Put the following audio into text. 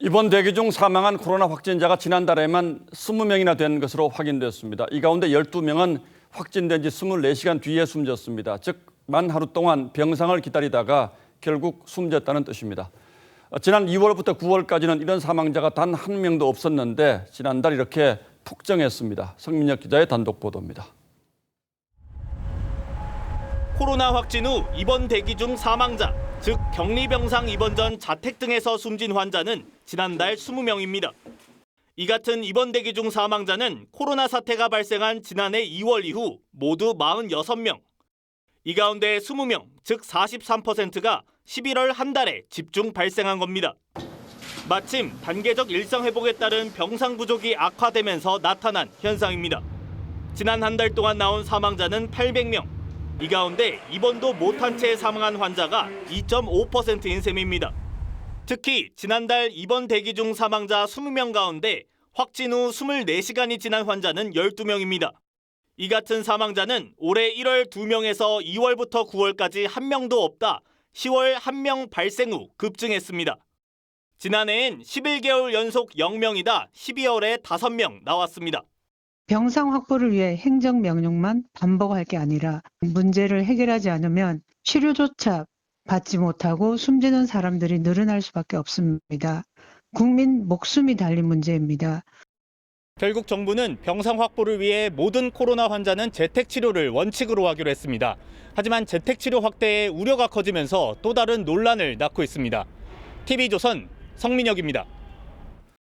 이번 대기 중 사망한 코로나 확진자가 지난달에만 20명이나 된 것으로 확인됐습니다. 이 가운데 12명은 확진된 지 24시간 뒤에 숨졌습니다. 즉, 만 하루 동안 병상을 기다리다가 결국 숨졌다는 뜻입니다. 지난 2월부터 9월까지는 이런 사망자가 단 한 명도 없었는데 지난달 이렇게 폭증했습니다. 성민혁 기자의 단독 보도입니다. 코로나 확진 후 입원 대기 중 사망자, 즉 격리병상 입원 전 자택 등에서 숨진 환자는 지난달 20명입니다. 이 같은 입원 대기 중 사망자는 코로나 사태가 발생한 지난해 2월 이후 모두 46명. 이 가운데 20명, 즉 43%가 11월 한 달에 집중 발생한 겁니다. 마침 단계적 일상 회복에 따른 병상 부족이 악화되면서 나타난 현상입니다. 지난 한 달 동안 나온 사망자는 800명. 이 가운데 입원도 못한 채 사망한 환자가 2.5%인 셈입니다. 특히 지난달 입원 대기 중 사망자 20명 가운데 확진 후 24시간이 지난 환자는 12명입니다. 이 같은 사망자는 올해 1월 2명에서 2월부터 9월까지 1명도 없다 10월 1명 발생 후 급증했습니다. 지난해엔 11개월 연속 0명이다 12월에 5명 나왔습니다. 병상 확보를 위해 행정명령만 반복할 게 아니라 문제를 해결하지 않으면 치료조차 받지 못하고 숨지는 사람들이 늘어날 수밖에 없습니다. 국민 목숨이 달린 문제입니다. 결국 정부는 병상 확보를 위해 모든 코로나 환자는 재택치료를 원칙으로 하기로 했습니다. 하지만 재택치료 확대에 우려가 커지면서 또 다른 논란을 낳고 있습니다. TV조선 성민혁입니다.